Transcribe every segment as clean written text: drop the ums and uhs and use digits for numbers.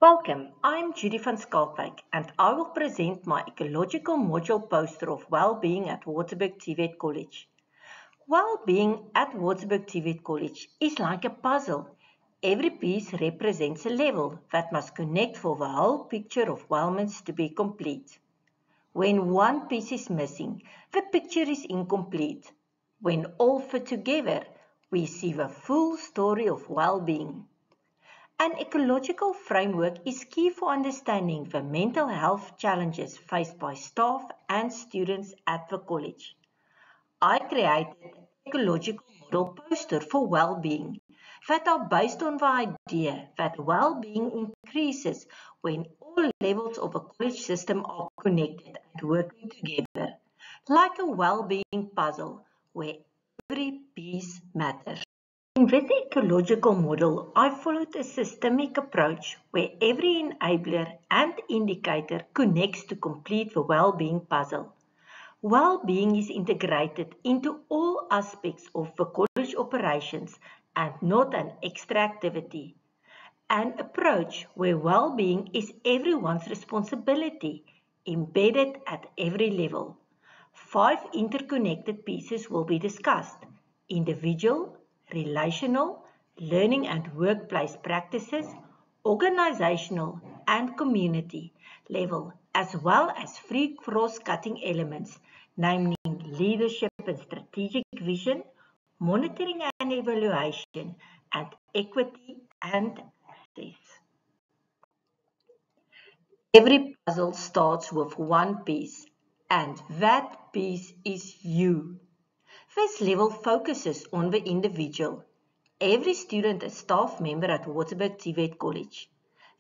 Welcome, I'm Judy van Schalkwyk and I will present my ecological module poster of well-being at Waterberg TVET College. Well-being at Waterberg TVET College is like a puzzle. Every piece represents a level that must connect for the whole picture of wellness to be complete. When one piece is missing, the picture is incomplete. When all fit together, we see the full story of well-being. An ecological framework is key for understanding the mental health challenges faced by staff and students at the college. I created an ecological model poster for well-being that are based on the idea that well-being increases when all levels of a college system are connected and working together, like a well-being puzzle where every piece matters. In this ecological model, I followed a systemic approach where every enabler and indicator connects to complete the well-being puzzle. Well-being is integrated into all aspects of the college operations and not an extra activity. An approach where well-being is everyone's responsibility, embedded at every level. 5 interconnected pieces will be discussed: individual, relational, learning and workplace practices, organizational and community level, as well as 3 cross-cutting elements, namely leadership and strategic vision, monitoring and evaluation, and equity and access. Every puzzle starts with one piece, and that piece is you. This level focuses on the individual. Every student and staff member at Waterberg TVET College.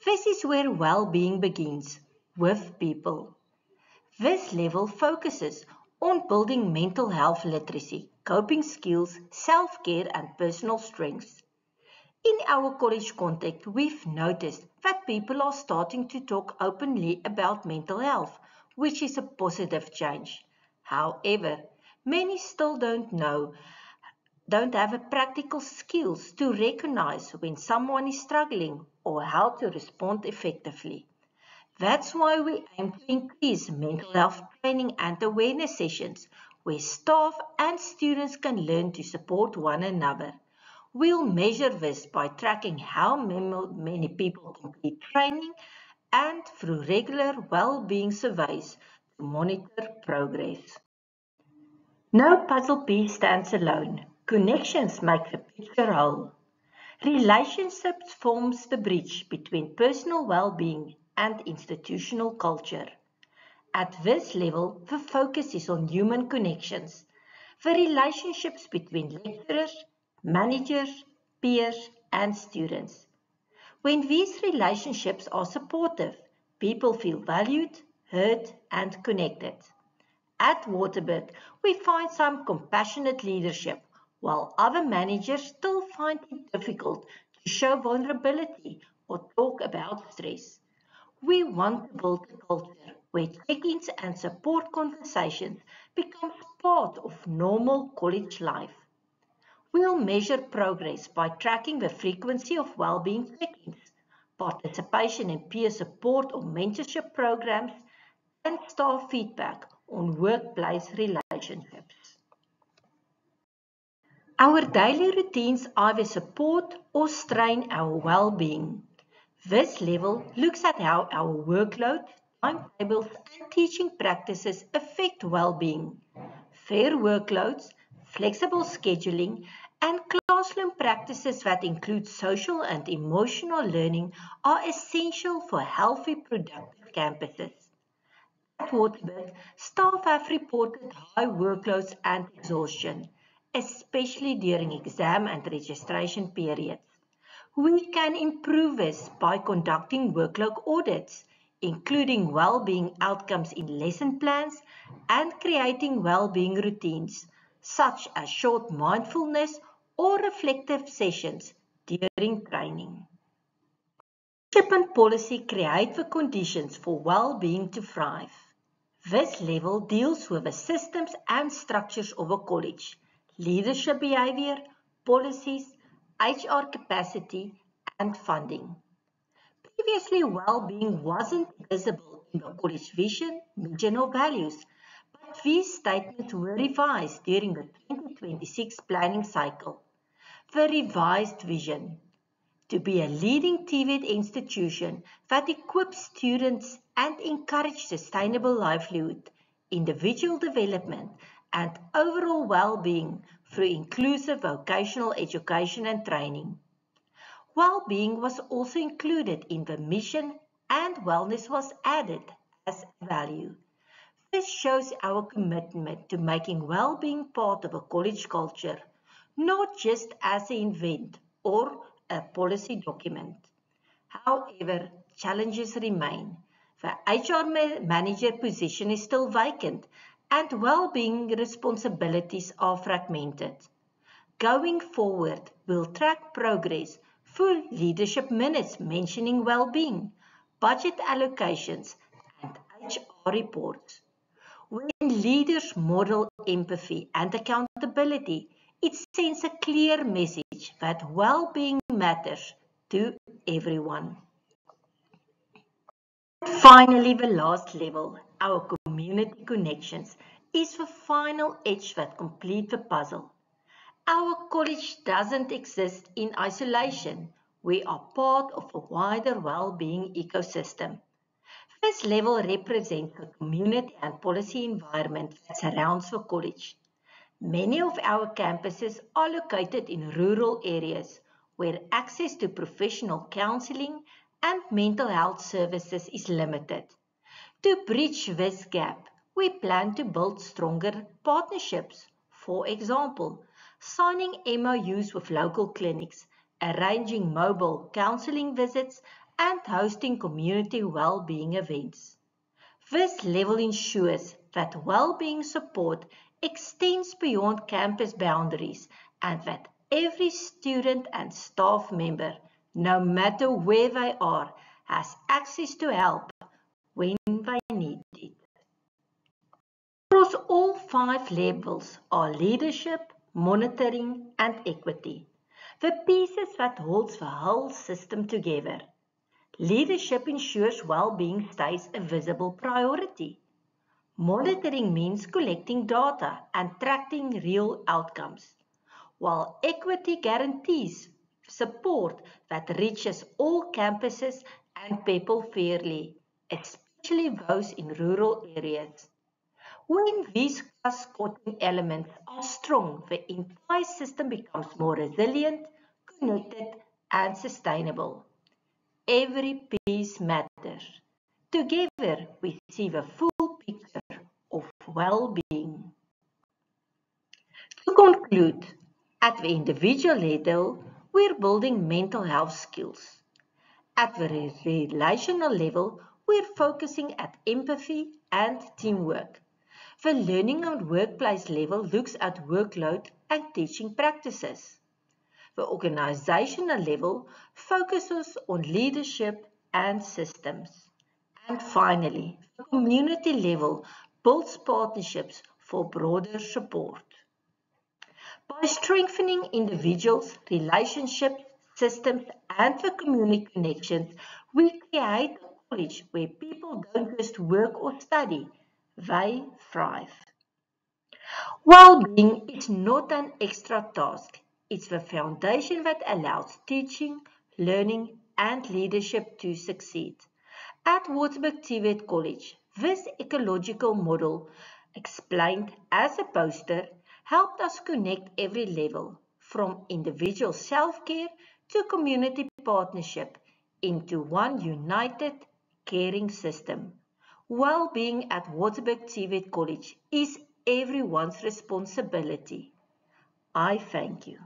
This is where well-being begins, with people. This level focuses on building mental health literacy, coping skills, self-care and personal strengths. In our college context, we've noticed that people are starting to talk openly about mental health, which is a positive change. However, many still don't have the practical skills to recognize when someone is struggling or how to respond effectively. That's why we aim to increase mental health training and awareness sessions where staff and students can learn to support one another. We'll measure this by tracking how many people complete training and through regular well-being surveys to monitor progress. No puzzle piece stands alone. Connections make the picture whole. Relationships forms the bridge between personal well-being and institutional culture. At this level, the focus is on human connections, the relationships between lecturers, managers, peers, and students. When these relationships are supportive, people feel valued, heard, and connected. At Waterberg, we find some compassionate leadership, while other managers still find it difficult to show vulnerability or talk about stress. We want to build a culture where check-ins and support conversations become part of normal college life. We'll measure progress by tracking the frequency of well-being check-ins, participation in peer support or mentorship programs, and staff feedback on workplace relationships. Our daily routines either support or strain our well-being. This level looks at how our workload, timetables, and teaching practices affect well-being. Fair workloads, flexible scheduling, and classroom practices that include social and emotional learning are essential for healthy, productive campuses. At Waterberg, staff have reported high workloads and exhaustion, especially during exam and registration periods. We can improve this by conducting workload audits, including well-being outcomes in lesson plans and creating well-being routines, such as short mindfulness or reflective sessions during training. Leadership and policy create the conditions for well-being to thrive. This level deals with the systems and structures of a college, leadership behavior, policies, HR capacity, and funding. Previously, well-being wasn't visible in the college vision, mission or values, but these statements were revised during the 2026 planning cycle. The revised vision: to be a leading TVET institution that equips students and encourages sustainable livelihood, individual development, and overall well-being through inclusive vocational education and training. Well-being was also included in the mission and wellness was added as a value. This shows our commitment to making well-being part of a college culture, not just as an event or a policy document. However, challenges remain. The HR manager position is still vacant and well-being responsibilities are fragmented. Going forward, we'll track progress through leadership minutes mentioning well-being, budget allocations, and HR reports. When leaders model empathy and accountability, it sends a clear message that well-being matters to everyone. Finally, the last level, our community connections, is the final edge that completes the puzzle. Our college doesn't exist in isolation. We are part of a wider well-being ecosystem. This level represents the community and policy environment that surrounds the college. Many of our campuses are located in rural areas where access to professional counseling and mental health services is limited. To bridge this gap, we plan to build stronger partnerships. For example, signing MOUs with local clinics, arranging mobile counseling visits, and hosting community well-being events. This level ensures that well-being support extends beyond campus boundaries and that every student and staff member, no matter where they are, has access to help when they need it. Across all 5 levels are leadership, monitoring, and equity, the pieces that holds the whole system together. Leadership ensures well-being stays a visible priority. Monitoring means collecting data and tracking real outcomes, while equity guarantees support that reaches all campuses and people fairly, especially those in rural areas. When these cross-cutting elements are strong, the entire system becomes more resilient, connected, and sustainable. Every piece matters. Together, we see the full picture of well-being. To conclude, at the individual level, we're building mental health skills. At the relational level, we're focusing at empathy and teamwork. The learning and workplace level looks at workload and teaching practices. The organizational level focuses on leadership and systems. And finally, the community level builds partnerships for broader support. By strengthening individuals, relationships, systems, and the community connections, we create a college where people don't just work or study, they thrive. Well-being is not an extra task. It's the foundation that allows teaching, learning, and leadership to succeed. At Waterberg TVET College, this ecological model, explained as a poster, helped us connect every level, from individual self-care to community partnership, into one united, caring system. Well-being at Waterberg TVET College is everyone's responsibility. I thank you.